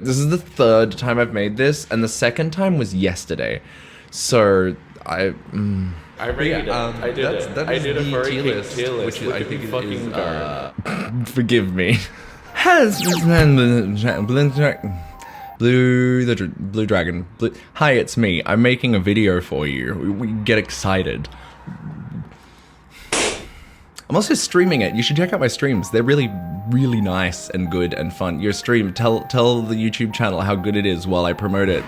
This is the third time I've made this, and the second time was yesterday. So, I rated it. I did it. I did a furry tier list, which I think is fucking dark. Forgive me. Has BluTheDragon. Hi, it's me. I'm making a video for you. We get excited. I'm also streaming it. You should check out my streams. They're really, really nice and good and fun. Your stream, tell the YouTube channel how good it is while I promote it.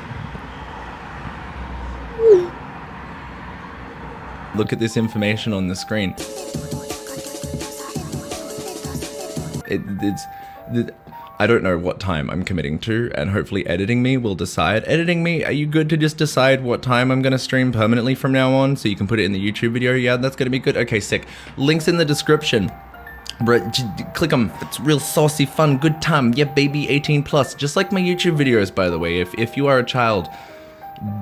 Look at this information on the screen. I don't know what time I'm committing to, and hopefully editing me will decide. Editing me, are you good to just decide what time I'm gonna stream permanently from now on so you can put it in the YouTube video? Yeah, that's gonna be good. Okay, sick. Links in the description. Bro, click them. It's real saucy, fun, good time. Yeah, baby, 18 plus. Just like my YouTube videos, by the way. If you are a child,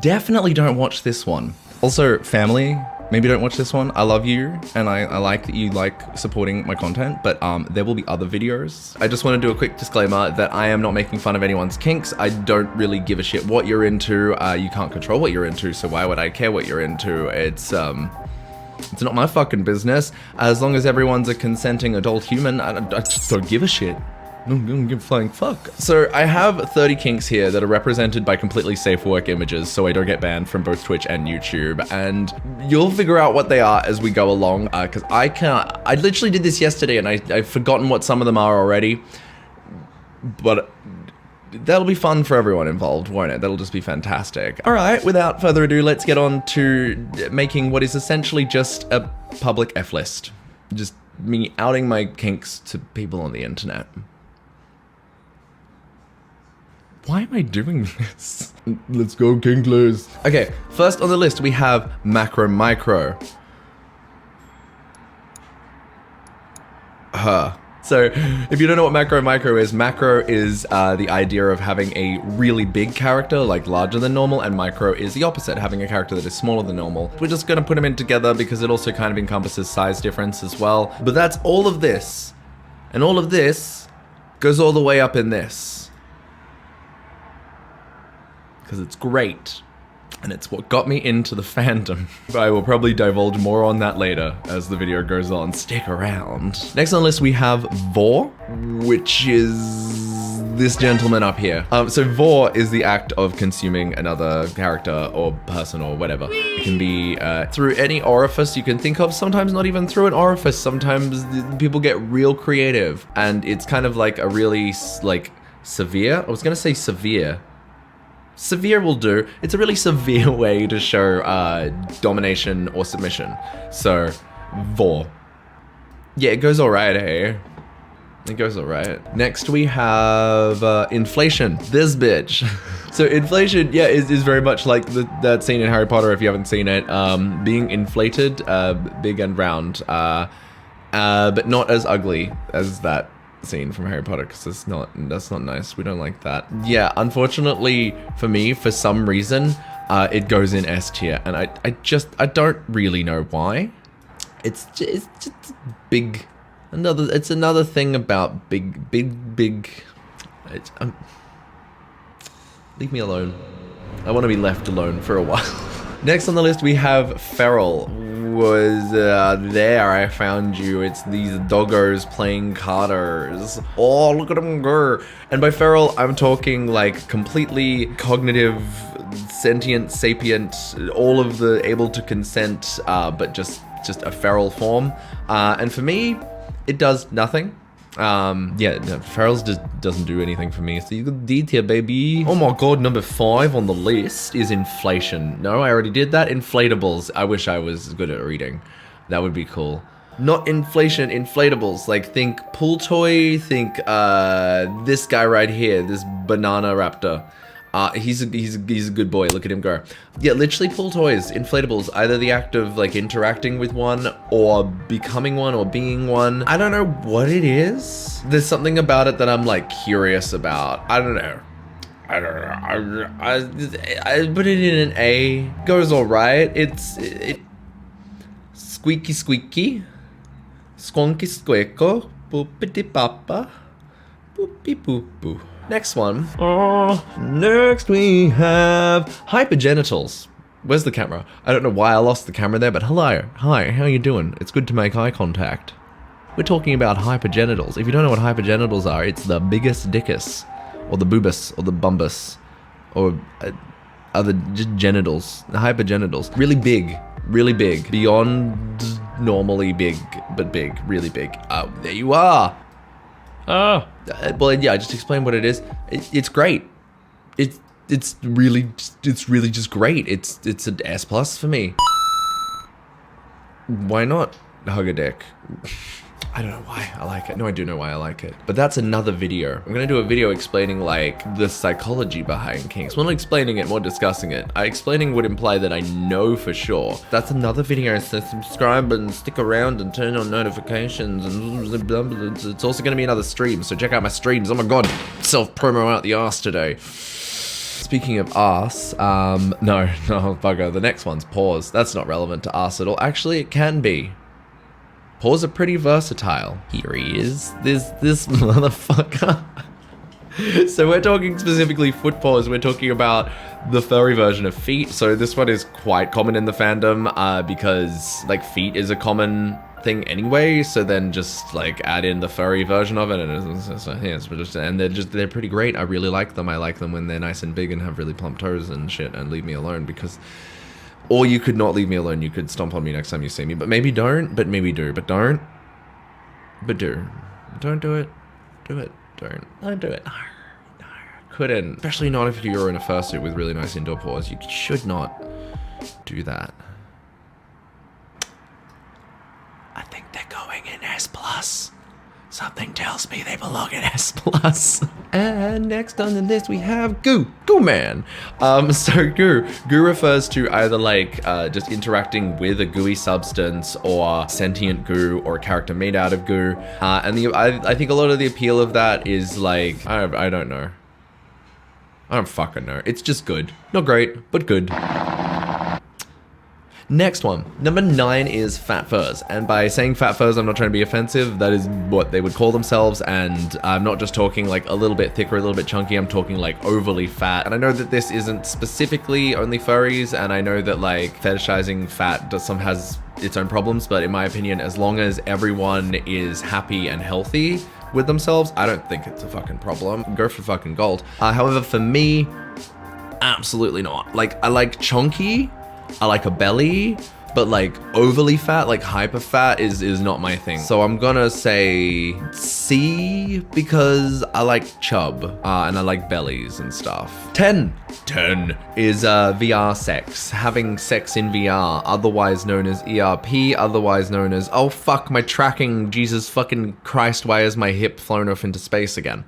definitely don't watch this one. Also, family, maybe don't watch this one. I love you, and I like that you like supporting my content, but there will be other videos. I just want to do a quick disclaimer that I am not making fun of anyone's kinks. I don't really give a shit what you're into. You can't control what you're into, so why would I care what you're into? It's not my fucking business. As long as everyone's a consenting adult human, I just don't give a shit. I don't give a flying fuck. So I have 30 kinks here that are represented by completely safe work images so I don't get banned from both Twitch and YouTube, and you'll figure out what they are as we go along, because I literally did this yesterday and I've forgotten what some of them are already, but that'll be fun for everyone involved, won't it? That'll just be fantastic. All right, without further ado, let's get on to making what is essentially just a public F list. Just me outing my kinks to people on the internet. Why am I doing this? Let's go, kinklers. Okay, first on the list we have macro micro. So, if you don't know what macro micro is the idea of having a really big character, like larger than normal, and micro is the opposite, having a character that is smaller than normal. We're just gonna put them in together because it also kind of encompasses size difference as well. But that's all of this. And all of this goes all the way up in this. Because it's great, and it's what got me into the fandom. I will probably divulge more on that later as the video goes on. Stick around. Next on the list we have Vor, which is this gentleman up here. So Vor is the act of consuming another character or person or whatever. It can be through any orifice you can think of, sometimes not even through an orifice. Sometimes people get real creative, and it's kind of like a really severe, I was gonna say severe. Severe will do. It's a really severe way to show domination or submission. So, Vor. Yeah, it goes alright, eh? It goes alright. Next we have inflation. This bitch. So inflation, yeah, is very much like that scene in Harry Potter if you haven't seen it. Being inflated, big and round. But not as ugly as that scene from Harry Potter, because that's not nice. We don't like that. Yeah, unfortunately for me, for some reason, it goes in S tier, and I don't really know why. It's just big. It's another thing about big. Leave me alone. I want to be left alone for a while. Next on the list we have Feral. Was there I found you. It's these doggos playing Carters. Oh, look at them go. And by feral, I'm talking like completely cognitive, sentient, sapient, all of the able to consent, but just a feral form. And for me, it does nothing. Yeah, Ferals just doesn't do anything for me. So you got D tier, baby. Oh my god, number 5 on the list is inflation. No, I already did that. Inflatables. I wish I was good at reading. That would be cool. Not inflation, inflatables. Like, think pool toy, think this guy right here, this banana raptor. He's a good boy. Look at him go. Yeah, literally pool toys, inflatables. Either the act of like interacting with one, or becoming one, or being one. I don't know what it is. There's something about it that I'm like curious about. I don't know. I put it in an A. Goes all right. It squeaky squeaky, squonky squeako, boopity papa, boopy boop boo. Next one. Oh, next we have hypergenitals. Where's the camera? I don't know why I lost the camera there, but hello. Hi, how you doing? It's good to make eye contact. We're talking about hypergenitals. If you don't know what hypergenitals are, it's the biggest dickus, or the boobus, or the bumbus, or other genitals, hypergenitals. Really big, beyond normally big, but big, really big. There you are. Oh. Well, yeah, I just explained what it is. It's great. It's really just great. It's an S+ for me. Why not hug a dick? I don't know why I like it. No, I do know why I like it. But that's another video. I'm gonna do a video explaining like the psychology behind kinks. Well, not explaining it, more discussing it. Explaining would imply that I know for sure. That's another video, so subscribe and stick around and turn on notifications and it's also gonna be another stream, so check out my streams. Oh my god, self-promo out the arse today. Speaking of arse, no, bugger, the next one's paws. That's not relevant to arse at all. Actually, it can be. Paws are pretty versatile. Here he is, this motherfucker. So we're talking specifically foot paws. We're talking about the furry version of feet. So this one is quite common in the fandom because like feet is a common thing anyway. So then just like add in the furry version of it, and they're pretty great. I really like them. I like them when they're nice and big and have really plump toes and shit, and leave me alone because. Or you could not leave me alone. You could stomp on me next time you see me. But maybe don't. But maybe do. But don't. But do. Don't do it. Do it. Don't do it. No. Couldn't. Especially not if you're in a fursuit with really nice indoor paws. You should not do that. I think they're going in S+. Something tells me they belong in S+. And next on the list we have Goo Man. So Goo refers to either like just interacting with a gooey substance or sentient goo or a character made out of goo. And I think a lot of the appeal of that is like, I don't know. I don't fucking know. It's just good. Not great, but good. Next one, number 9 is fat furs, and by saying fat furs, I'm not trying to be offensive, that is what they would call themselves, and I'm not just talking like a little bit thicker, a little bit chunky, I'm talking like overly fat, and I know that this isn't specifically only furries, and I know that like fetishizing fat has its own problems, but in my opinion, as long as everyone is happy and healthy with themselves, I don't think it's a fucking problem. Go for fucking gold. However, for me, absolutely not. Like, I like chunky, I like a belly, but like overly fat, like hyper fat is not my thing. So I'm gonna say C because I like chub and I like bellies and stuff. 10 is VR sex. Having sex in VR, otherwise known as ERP, otherwise known as, oh fuck, my tracking, Jesus fucking Christ, why is my hip flown off into space again?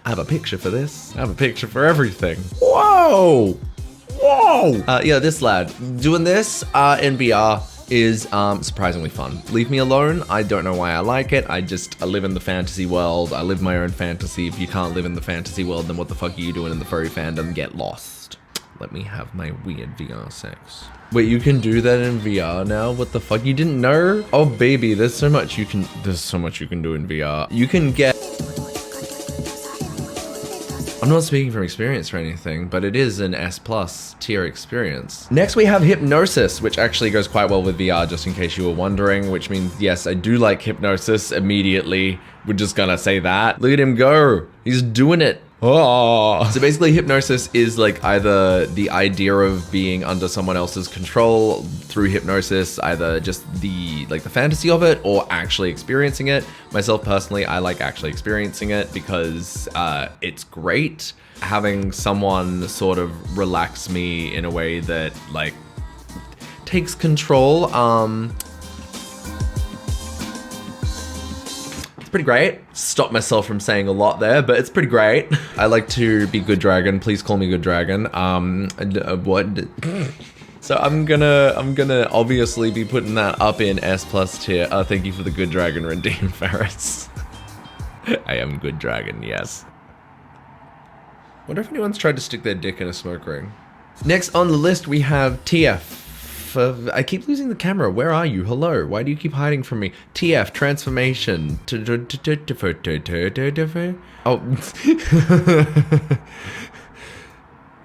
I have a picture for this. I have a picture for everything. Whoa! Yeah, this lad doing this in VR is surprisingly fun. Leave me alone. I don't know why I like it. I live in the fantasy world. I live my own fantasy. If you can't live in the fantasy world, then what the fuck are you doing in the furry fandom? Get lost. Let me have my weird VR sex. Wait, you can do that in VR now? What the fuck? You didn't know? Oh baby, there's so much you can do in VR. You can get. I'm not speaking from experience or anything, but it is an S+ tier experience. Next we have hypnosis, which actually goes quite well with VR, just in case you were wondering, which means, yes, I do like hypnosis immediately. We're just gonna say that. Look at him go. He's doing it. Oh. So basically hypnosis is like either the idea of being under someone else's control through hypnosis, either just the fantasy of it or actually experiencing it. Myself personally, I like actually experiencing it because it's great. Having someone sort of relax me in a way that like takes control. Pretty great. Stop myself from saying a lot there, but it's pretty great. I like to be good dragon. Please call me good dragon. What? So I'm gonna obviously be putting that up in S+ tier. Thank you for the good dragon redeem, Ferris. I am good dragon, yes. Wonder if anyone's tried to stick their dick in a smoke ring. Next on the list we have TF. I keep losing the camera. Where are you? Hello. Why do you keep hiding from me? TF, transformation. Oh.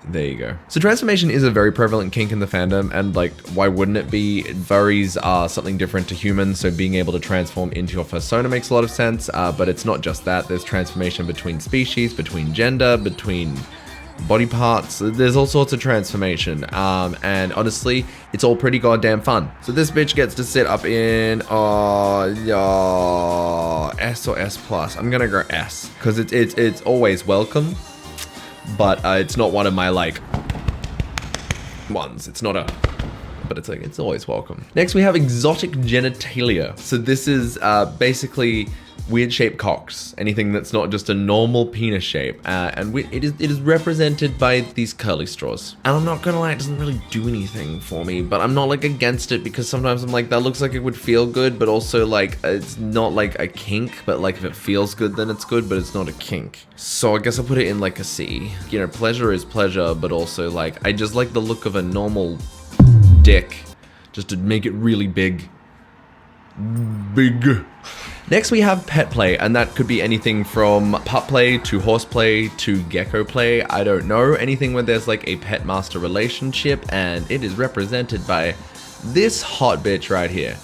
There you go. So transformation is a very prevalent kink in the fandom, and like, why wouldn't it be? Furries are something different to humans, so being able to transform into your persona makes a lot of sense, but it's not just that. There's transformation between species, between gender, between body parts. There's all sorts of transformation, and honestly, it's all pretty goddamn fun. So this bitch gets to sit up in S or S plus. I'm gonna go S, because it's always welcome. But it's not one of my like ones. It's not a, but it's like, it's always welcome. Next we have exotic genitalia. So this is basically weird shaped cocks, anything that's not just a normal penis shape, and it is represented by these curly straws. And I'm not gonna lie, it doesn't really do anything for me, but I'm not like against it, because sometimes I'm like, that looks like it would feel good, but also like it's not like a kink, but like if it feels good then it's good, but it's not a kink. So I guess I'll put it in like a C. You know, pleasure is pleasure, but also like, I just like the look of a normal dick, just to make it really big. Next we have pet play, and that could be anything from pup play to horse play to gecko play. I don't know, anything where there's like a pet master relationship, and it is represented by this hot bitch right here.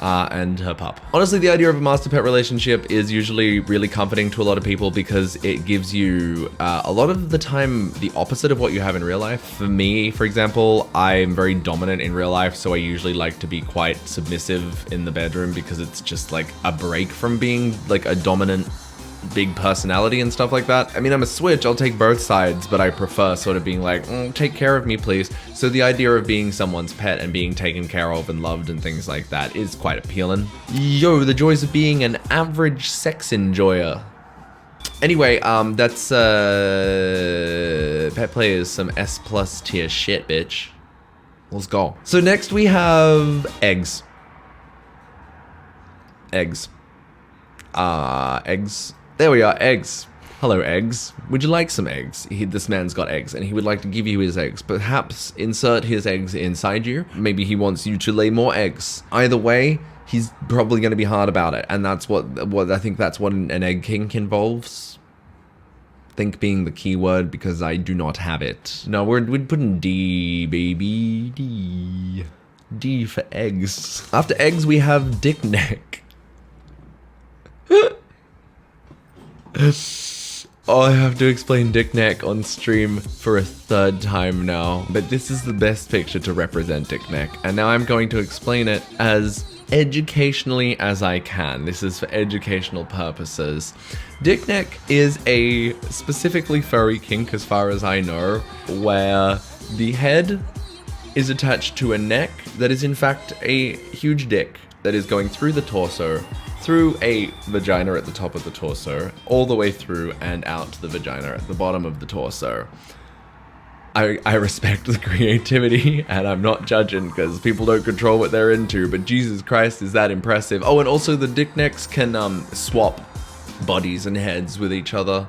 And her pup. Honestly, the idea of a master pet relationship is usually really comforting to a lot of people, because it gives you a lot of the time the opposite of what you have in real life. For me, for example, I'm very dominant in real life, so I usually like to be quite submissive in the bedroom, because it's just like a break from being like a dominant big personality and stuff like that. I mean, I'm a switch, I'll take both sides, but I prefer sort of being like, take care of me please. So the idea of being someone's pet and being taken care of and loved and things like that is quite appealing. Yo, the joys of being an average sex enjoyer. Anyway, that's pet play is some S plus tier shit, bitch. Let's go. So next we have eggs. Eggs. Eggs. There we are, eggs. Hello, eggs. Would you like some eggs? This man's got eggs, and he would like to give you his eggs. Perhaps insert his eggs inside you. Maybe he wants you to lay more eggs. Either way, he's probably going to be hard about it, and that's what I think that's what an egg kink involves. Think being the key word, because I do not have it. No, we'd put in D, baby. D. D for eggs. After eggs, we have dick neck. Oh, I have to explain dick neck on stream for a third time now, but this is the best picture to represent dick neck, and now I'm going to explain it as educationally as I can. This is for educational purposes. Dick neck is a specifically furry kink, as far as I know, where the head is attached to a neck that is in fact a huge dick that is going through the torso, through a vagina at the top of the torso, all the way through and out to the vagina at the bottom of the torso. I respect the creativity, and I'm not judging, because people don't control what they're into, but Jesus Christ, is that impressive. Oh, and also the dick necks can swap bodies and heads with each other.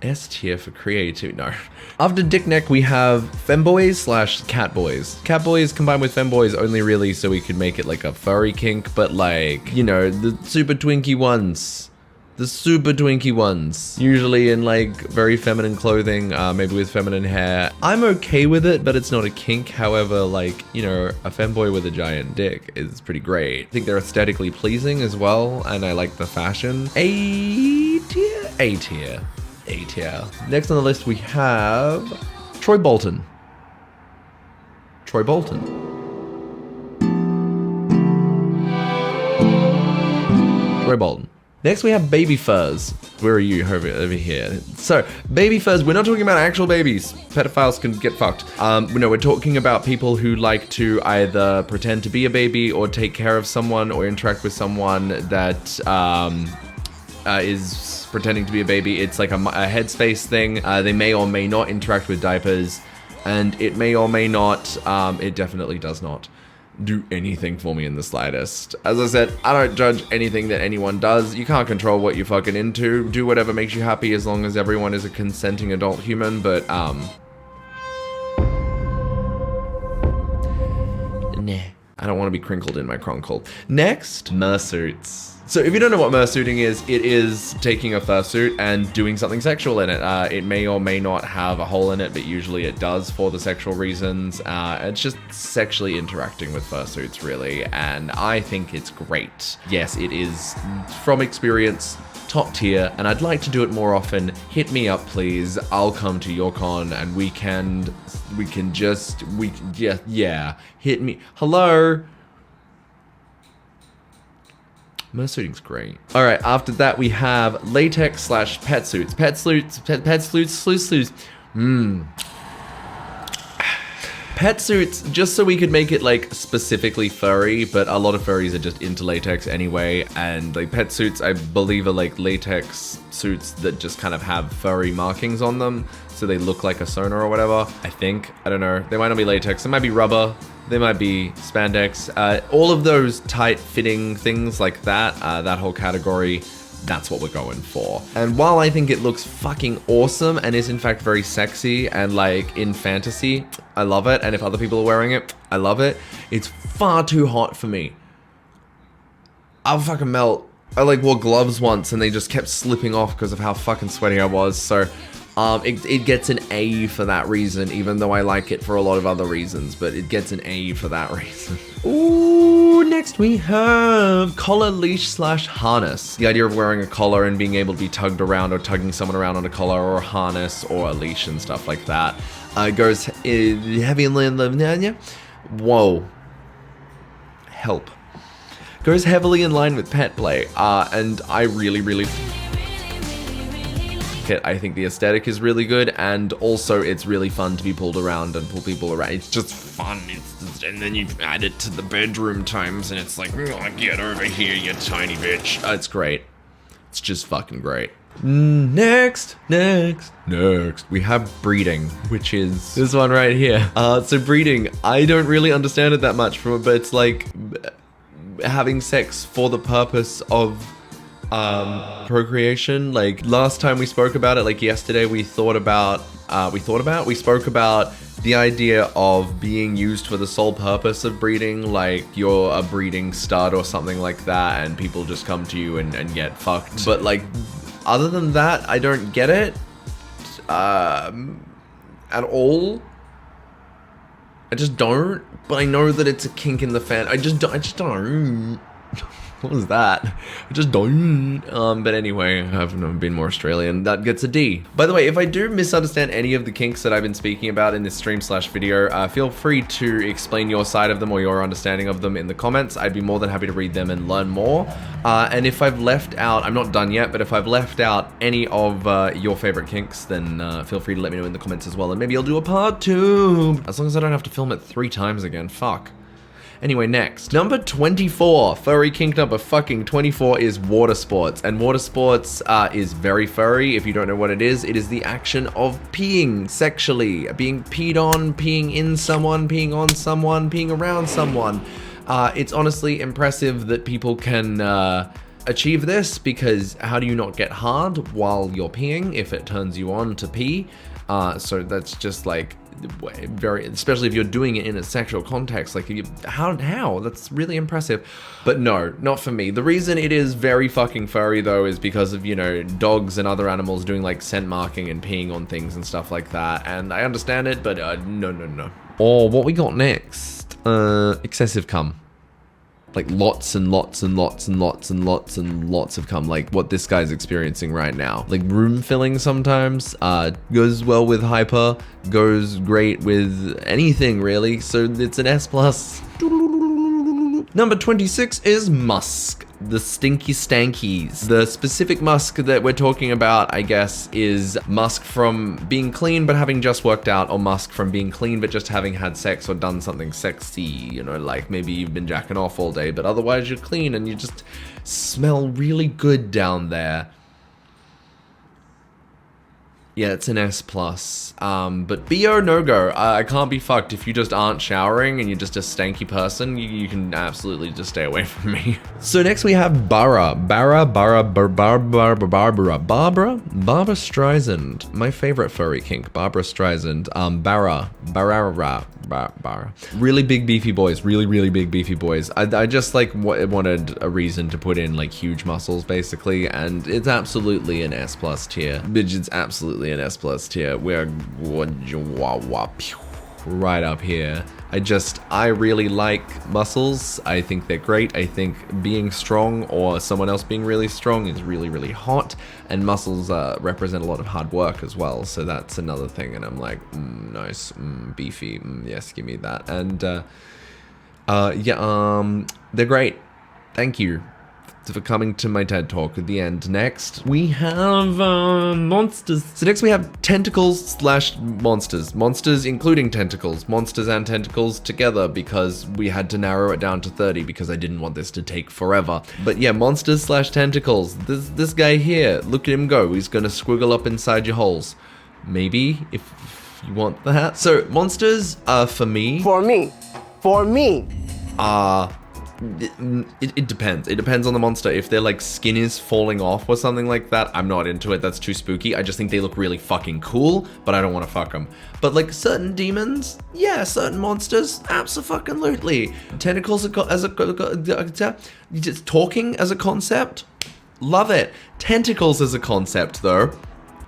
S tier for creativity. No. After dick neck, we have femboys slash catboys. Catboys combined with femboys only really so we could make it like a furry kink, but like, you know, the super twinky ones. The super twinky ones. Usually in like very feminine clothing, maybe with feminine hair. I'm okay with it, but it's not a kink. However, like, you know, a femboy with a giant dick is pretty great. I think they're aesthetically pleasing as well, and I like the fashion. A tier? A tier. A tier. Next on the list we have Troy Bolton. Troy Bolton. Troy Bolton. Next we have baby furs. Where are you over here? So, baby furs, we're not talking about actual babies. Pedophiles can get fucked. No, we're talking about people who like to either pretend to be a baby or take care of someone or interact with someone that is pretending to be a baby. It's like a headspace thing. They may or may not interact with diapers, and it may or may not, it definitely does not do anything for me in the slightest. As I said, I don't judge anything that anyone does. You can't control what you're fucking into. Do whatever makes you happy as long as everyone is a consenting adult human, but I don't want to be crinkled in my crunkle. Next, mersuits. So if you don't know what mersuiting is, it is taking a fursuit and doing something sexual in it. It may or may not have a hole in it, but usually it does for the sexual reasons. It's just sexually interacting with fursuits, really, and I think it's great. Yes, it is, from experience, top tier, and I'd like to do it more often. Hit me up, please. I'll come to your con, and yeah, hit me. Hello? Mersuiting's great. All right, after that we have latex / pet suits. Pet suits. Pet suits, just so we could make it like specifically furry, but a lot of furries are just into latex anyway, and like pet suits I believe are like latex suits that just kind of have furry markings on them, so they look like a sonar or whatever, I think. I don't know. They might not be latex, they might be rubber, they might be spandex. All of those tight fitting things like that, that whole category, that's what we're going for. And while I think it looks fucking awesome and is in fact very sexy and like in fantasy, I love it. And if other people are wearing it, I love it. It's far too hot for me. I'll fucking melt. I like wore gloves once and they just kept slipping off because of how fucking sweaty I was. So it gets an A for that reason, even though I like it for a lot of other reasons, but it gets an A for that reason. Ooh, next we have collar, leash / harness. The idea of wearing a collar and being able to be tugged around or tugging someone around on a collar or a harness or a leash and stuff like that. Goes heavy in line. Whoa. Help. Goes heavily in line with pet play, and I really I think the aesthetic is really good, and also it's really fun to be pulled around and pull people around. It's just fun. And then you add it to the bedroom times, and it's like, oh, get over here, you tiny bitch. It's great. It's just fucking great. Next, we have breeding, which is this one right here. So breeding, I don't really understand it that much, but it's like having sex for the purpose of procreation. Like last time we spoke about it, like yesterday, we spoke about the idea of being used for the sole purpose of breeding, like you're a breeding stud or something like that, and people just come to you and get fucked. But like, other than that, I don't get it at all. I just don't. But I know that it's a kink in the fan. I just don't. What was that? I just don't. But anyway, I've never been more Australian. That gets a D. By the way, if I do misunderstand any of the kinks that I've been speaking about in this stream / video, feel free to explain your side of them or your understanding of them in the comments. I'd be more than happy to read them and learn more. And if I've left out, I'm not done yet, but if I've left out any of your favorite kinks, then feel free to let me know in the comments as well. And maybe I'll do a part 2. As long as I don't have to film it 3 times again. Fuck. Anyway, next. Number 24. Furry kink number fucking 24 is water sports. And water sports is very furry. If you don't know what it is the action of peeing sexually. Being peed on, peeing in someone, peeing on someone, peeing around someone. It's honestly impressive that people can achieve this, because how do you not get hard while you're peeing if it turns you on to pee? So that's just like very, especially if you're doing it in a sexual context, like how that's really impressive. But no, not for me. The reason it is very fucking furry though is because of, you know, dogs and other animals doing like scent marking and peeing on things and stuff like that, and I understand it, but no. Or what we got next, excessive cum. Like lots and lots and lots and lots and lots and lots of cum, like what this guy's experiencing right now. Like room filling sometimes, goes well with hyper, goes great with anything really, so it's an S+. Number 26 is musk. The stinky stankies. The specific musk that we're talking about, I guess, is musk from being clean but having just worked out, or musk from being clean but just having had sex or done something sexy. You know, like maybe you've been jacking off all day, but otherwise you're clean and you just smell really good down there. Yeah, it's an S+. But BO no-go. I can't be fucked. If you just aren't showering and you're just a stanky person, you can absolutely just stay away from me. So next we have Barbara Streisand. My favorite furry kink, Barbara Streisand. Really big beefy boys, really big beefy boys. I just like wanted a reason to put in like huge muscles basically, and it's absolutely an S+ tier. Bitch, it's absolutely an S+ tier. We're right up here. I really like muscles. I think they're great. I think being strong or someone else being really strong is really hot, and muscles represent a lot of hard work as well, so that's another thing, and I'm like, nice, beefy, yes, give me that. And they're great. Thank you for coming to my TED Talk at the end. Next, we have monsters. So next we have tentacles / monsters. Monsters including tentacles. Monsters and tentacles together, because we had to narrow it down to 30 because I didn't want this to take forever. But yeah, monsters / tentacles. This guy here, look at him go. He's gonna squiggle up inside your holes. Maybe, if you want that. So monsters, for me. It depends. It depends on the monster. If their like skin is falling off or something like that, I'm not into it. That's too spooky. I just think they look really fucking cool, but I don't want to fuck them. But like certain demons, yeah, certain monsters, abso-fucking-lutely. Tentacles just talking as a concept, love it. Tentacles as a concept though,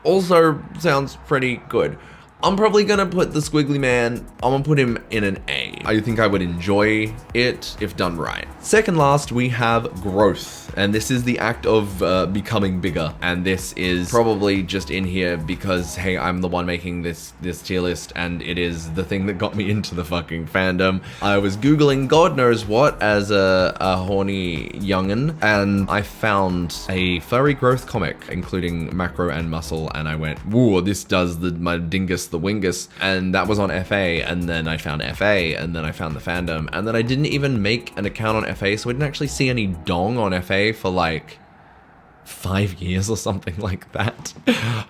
also sounds pretty good. I'm probably gonna put the squiggly man, I'm gonna put him in an A. I think I would enjoy it if done right. Second last, we have growth. And this is the act of becoming bigger. And this is probably just in here because, hey, I'm the one making this tier list, and it is the thing that got me into the fucking fandom. I was Googling God knows what as a horny youngin', and I found a furry growth comic, including macro and muscle, and I went, whoa, this does my dingus the wingus, and that was on FA, and then I found FA, and then I found the fandom, and then I didn't even make an account on FA, so I didn't actually see any dong on FA for like 5 years or something like that.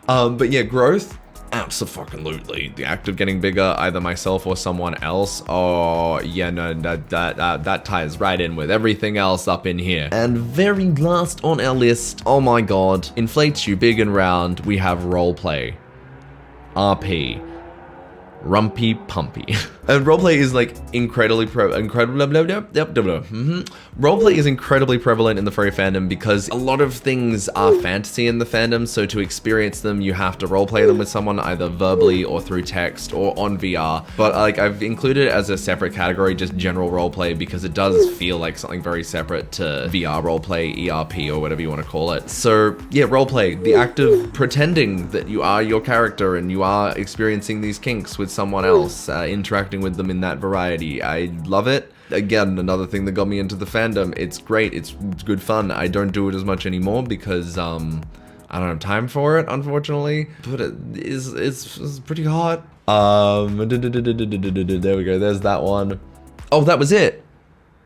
But yeah, growth, abso-fucking-lutely. The act of getting bigger, either myself or someone else. Oh yeah, no, that ties right in with everything else up in here. And very last on our list, oh my god, inflates you big and round, we have roleplay. RP. Rumpy Pumpy. And roleplay is like incredibly roleplay is incredibly prevalent in the furry fandom because a lot of things are fantasy in the fandom, so to experience them you have to roleplay them with someone either verbally or through text or on VR. But like I've included it as a separate category, just general roleplay, because it does feel like something very separate to VR roleplay, ERP, or whatever you want to call it. So yeah, roleplay, the act of pretending that you are your character and you are experiencing these kinks with someone else, interacting with them in that variety. I love it. Again, another thing that got me into the fandom. It's great. It's good fun. I don't do it as much anymore because I don't have time for it, unfortunately. But it's pretty hot. There we go. There's that one. Oh, that was it.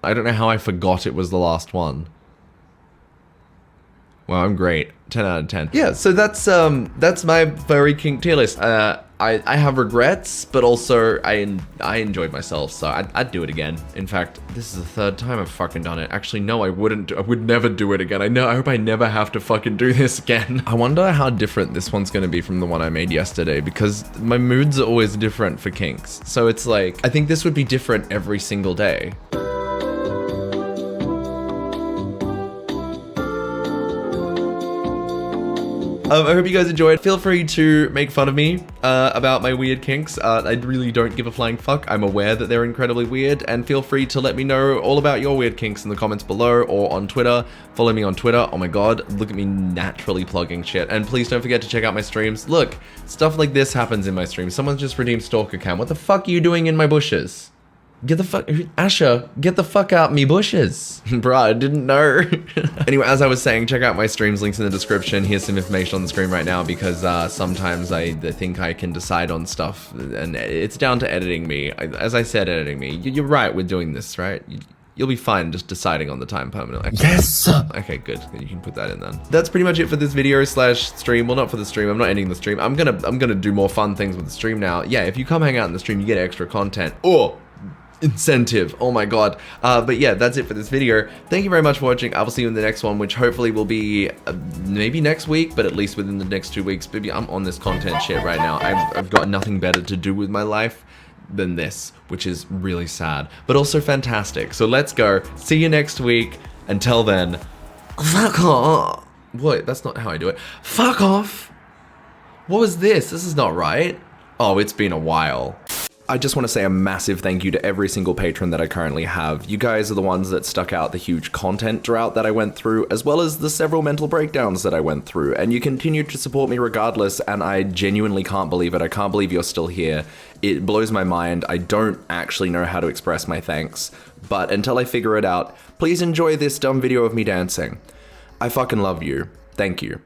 I don't know how I forgot it was the last one. Wow, I'm great. 10 out of 10. Yeah, so that's my furry kink tier list. I have regrets, but also I enjoyed myself, so I'd do it again. In fact, this is the third time I've fucking done it. Actually, no, I wouldn't. I would never do it again. I hope I never have to fucking do this again. I wonder how different this one's gonna be from the one I made yesterday, because my moods are always different for kinks. So it's like, I think this would be different every single day. I hope you guys enjoyed. Feel free to make fun of me about my weird kinks. I really don't give a flying fuck. I'm aware that they're incredibly weird, and feel free to let me know all about your weird kinks in the comments below or on Twitter. Follow me on Twitter. Oh my god, look at me naturally plugging shit. And please don't forget to check out my streams. Look, stuff like this happens in my streams. Someone's just redeemed Stalker Cam. What the fuck are you doing in my bushes? Get the fuck, Asher, get the fuck out me bushes. Bruh, I didn't know. Anyway, as I was saying, check out my streams, links in the description. Here's some information on the screen right now, because sometimes I think I can decide on stuff, and it's down to editing me. As I said, editing me. You're right with doing this, right? You'll be fine just deciding on the time permanently. Yes! Okay, good. Then you can put that in then. That's pretty much it for this video slash stream. Well, not for the stream. I'm not ending the stream. I'm gonna do more fun things with the stream now. Yeah, if you come hang out in the stream, you get extra content. Oh, incentive. Oh my god. But yeah, that's it for this video. Thank you very much for watching. I will see you in the next one, which hopefully will be maybe next week, but at least within the next 2 weeks. Baby, I'm on this content shit right now. I've got nothing better to do with my life than this, which is really sad, but also fantastic. So let's go. See you next week. Until then, fuck off. What? That's not how I do it. Fuck off. What was this? This is not right. Oh, it's been a while. I just want to say a massive thank you to every single patron that I currently have. You guys are the ones that stuck out the huge content drought that I went through, as well as the several mental breakdowns that I went through, and you continue to support me regardless, and I genuinely can't believe it. I can't believe you're still here. It blows my mind. I don't actually know how to express my thanks, but until I figure it out, please enjoy this dumb video of me dancing. I fucking love you. Thank you.